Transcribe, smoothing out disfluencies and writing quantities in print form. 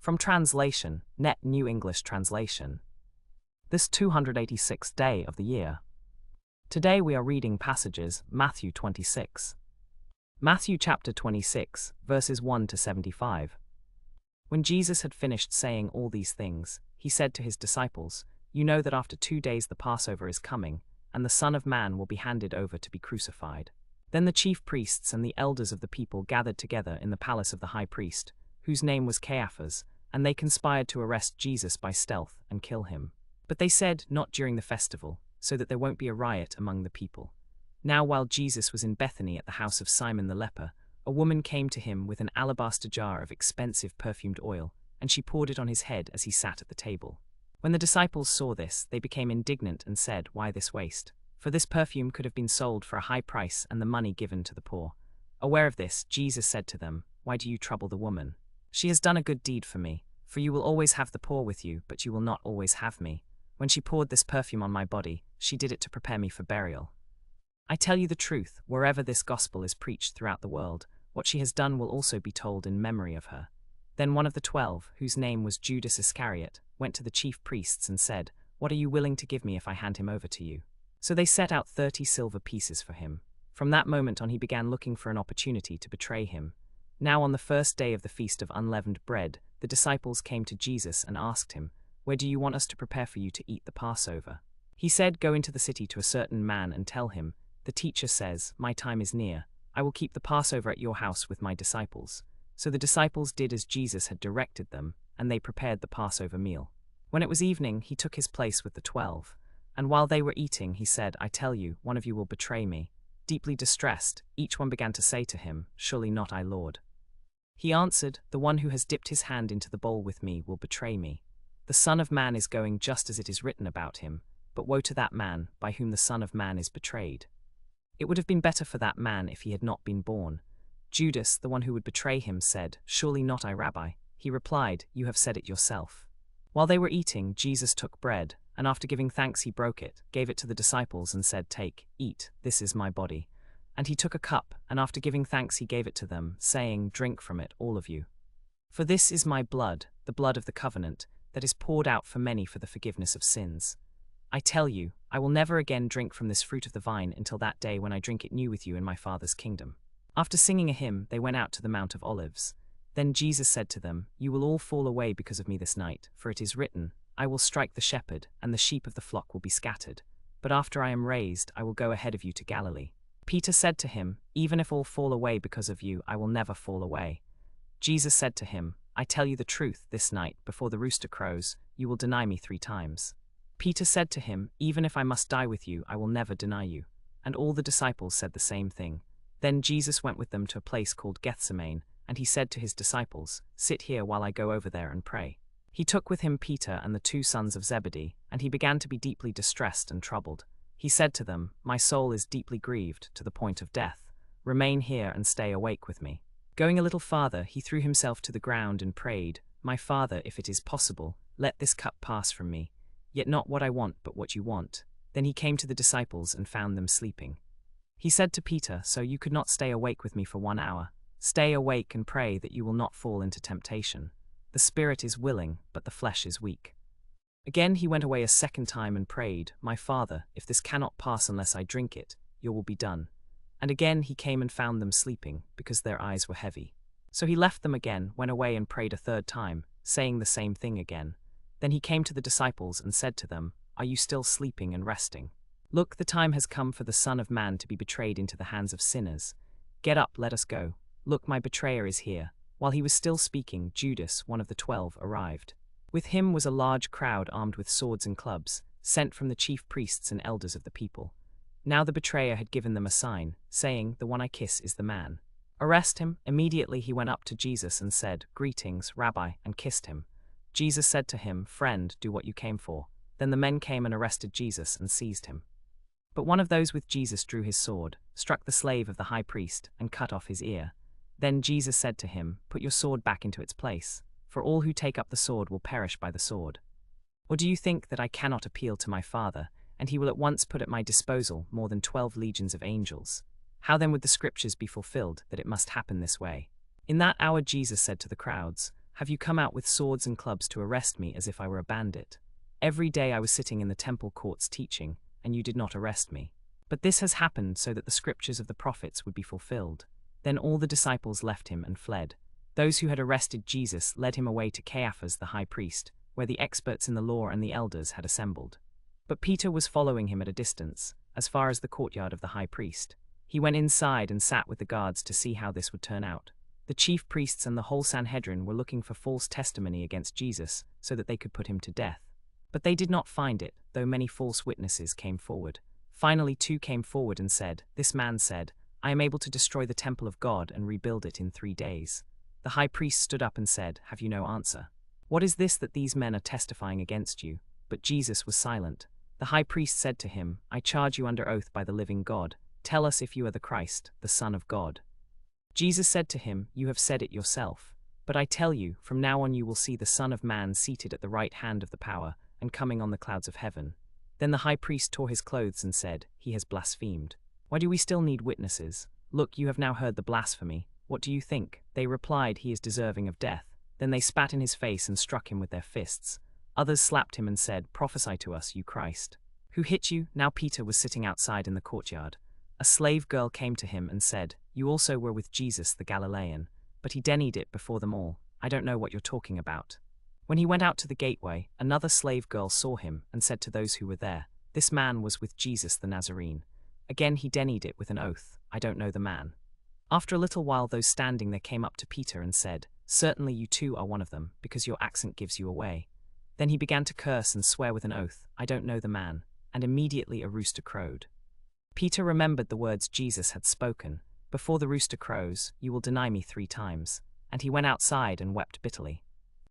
From translation, Net New English Translation. This 286th day of the year. Today we are reading passages Matthew 26. Matthew chapter 26, verses 1 to 75. When Jesus had finished saying all these things, he said to his disciples, "You know that after 2 days the Passover is coming, and the Son of Man will be handed over to be crucified." Then the chief priests and the elders of the people gathered together in the palace of the high priest, whose name was Caiaphas, and they conspired to arrest Jesus by stealth and kill him. But they said, "Not during the festival, so that there won't be a riot among the people." Now while Jesus was in Bethany at the house of Simon the leper, a woman came to him with an alabaster jar of expensive perfumed oil, and she poured it on his head as he sat at the table. When the disciples saw this, they became indignant and said, "Why this waste? For this perfume could have been sold for a high price and the money given to the poor." Aware of this, Jesus said to them, "Why do you trouble the woman? She has done a good deed for me, for you will always have the poor with you, but you will not always have me. When she poured this perfume on my body, she did it to prepare me for burial. I tell you the truth, wherever this gospel is preached throughout the world, what she has done will also be told in memory of her." Then one of the 12, whose name was Judas Iscariot, went to the chief priests and said, "What are you willing to give me if I hand him over to you?" So they set out 30 silver pieces for him. From that moment on he began looking for an opportunity to betray him. Now on the first day of the Feast of Unleavened Bread, the disciples came to Jesus and asked him, "Where do you want us to prepare for you to eat the Passover?" He said, "Go into the city to a certain man and tell him, 'The teacher says, my time is near. I will keep the Passover at your house with my disciples.'" So the disciples did as Jesus had directed them, and they prepared the Passover meal. When it was evening, he took his place with the 12. And while they were eating, he said, "I tell you, one of you will betray me." Deeply distressed, each one began to say to him, "Surely not I, Lord." He answered, "The one who has dipped his hand into the bowl with me will betray me. The Son of Man is going just as it is written about him, but woe to that man by whom the Son of Man is betrayed. It would have been better for that man if he had not been born." Judas, the one who would betray him, said, "Surely not I, Rabbi." He replied, "You have said it yourself." While they were eating, Jesus took bread, and after giving thanks he broke it, gave it to the disciples and said, "Take, eat, this is my body." And he took a cup, and after giving thanks he gave it to them, saying, "Drink from it, all of you. For this is my blood, the blood of the covenant, that is poured out for many for the forgiveness of sins. I tell you, I will never again drink from this fruit of the vine until that day when I drink it new with you in my Father's kingdom." After singing a hymn, they went out to the Mount of Olives. Then Jesus said to them, "You will all fall away because of me this night, for it is written, 'I will strike the shepherd, and the sheep of the flock will be scattered.' But after I am raised, I will go ahead of you to Galilee." Peter said to him, "Even if all fall away because of you, I will never fall away." Jesus said to him, "I tell you the truth, this night, before the rooster crows, you will deny me 3 times. Peter said to him, "Even if I must die with you, I will never deny you." And all the disciples said the same thing. Then Jesus went with them to a place called Gethsemane, and he said to his disciples, "Sit here while I go over there and pray." He took with him Peter and the 2 sons of Zebedee, and he began to be deeply distressed and troubled. He said to them, "My soul is deeply grieved to the point of death. Remain here and stay awake with me." Going a little farther, he threw himself to the ground and prayed, "My Father, if it is possible, let this cup pass from me. Yet not what I want, but what you want." Then he came to the disciples and found them sleeping. He said to Peter, "So you could not stay awake with me for 1 hour? Stay awake and pray that you will not fall into temptation. The spirit is willing, but the flesh is weak." Again he went away a second time and prayed, "My Father, if this cannot pass unless I drink it, your will be done." And again he came and found them sleeping, because their eyes were heavy. So he left them again, went away and prayed a third time, saying the same thing again. Then he came to the disciples and said to them, "Are you still sleeping and resting? Look, the time has come for the Son of Man to be betrayed into the hands of sinners. Get up, let us go. Look, my betrayer is here." While he was still speaking, Judas, one of the 12, arrived. With him was a large crowd armed with swords and clubs, sent from the chief priests and elders of the people. Now the betrayer had given them a sign, saying, "The one I kiss is the man. Arrest him." Immediately he went up to Jesus and said, "Greetings, Rabbi," and kissed him. Jesus said to him, "Friend, do what you came for." Then the men came and arrested Jesus and seized him. But one of those with Jesus drew his sword, struck the slave of the high priest, and cut off his ear. Then Jesus said to him, "Put your sword back into its place, for all who take up the sword will perish by the sword. Or do you think that I cannot appeal to my Father, and he will at once put at my disposal more than 12 legions of angels? How then would the scriptures be fulfilled that it must happen this way?" In that hour Jesus said to the crowds, Have you come out with swords and clubs to arrest me as if I were a bandit? Every day I was sitting in the temple courts teaching, and you did not arrest me. But this has happened so that the scriptures of the prophets would be fulfilled." Then all the disciples left him and fled. Those who had arrested Jesus led him away to Caiaphas the high priest, where the experts in the law and the elders had assembled. But Peter was following him at a distance, as far as the courtyard of the high priest. He went inside and sat with the guards to see how this would turn out. The chief priests and the whole Sanhedrin were looking for false testimony against Jesus so that they could put him to death. But they did not find it, though many false witnesses came forward. Finally 2 came forward and said, "This man said, 'I am able to destroy the temple of God and rebuild it in 3 days.'" The high priest stood up and said, "Have you no answer? What is this that these men are testifying against you?" But Jesus was silent. The high priest said to him, "I charge you under oath by the living God. Tell us if you are the Christ, the Son of God." Jesus said to him, "You have said it yourself. But I tell you, from now on you will see the Son of Man seated at the right hand of the power and coming on the clouds of heaven." Then the high priest tore his clothes and said, "He has blasphemed. Why do we still need witnesses? Look, you have now heard the blasphemy. What do you think?" They replied, "He is deserving of death." Then they spat in his face and struck him with their fists. Others slapped him and said, "Prophesy to us, you Christ. Who hit you?" Now Peter was sitting outside in the courtyard. A slave girl came to him and said, "You also were with Jesus the Galilean." But he denied it before them all. "I don't know what you're talking about." When he went out to the gateway, another slave girl saw him and said to those who were there, "This man was with Jesus the Nazarene." Again he denied it with an oath, "I don't know the man." After a little while those standing there came up to Peter and said, "Certainly you too are one of them, because your accent gives you away." Then he began to curse and swear with an oath, "I don't know the man," and immediately a rooster crowed. Peter remembered the words Jesus had spoken, "Before the rooster crows, you will deny me 3 times." And he went outside and wept bitterly.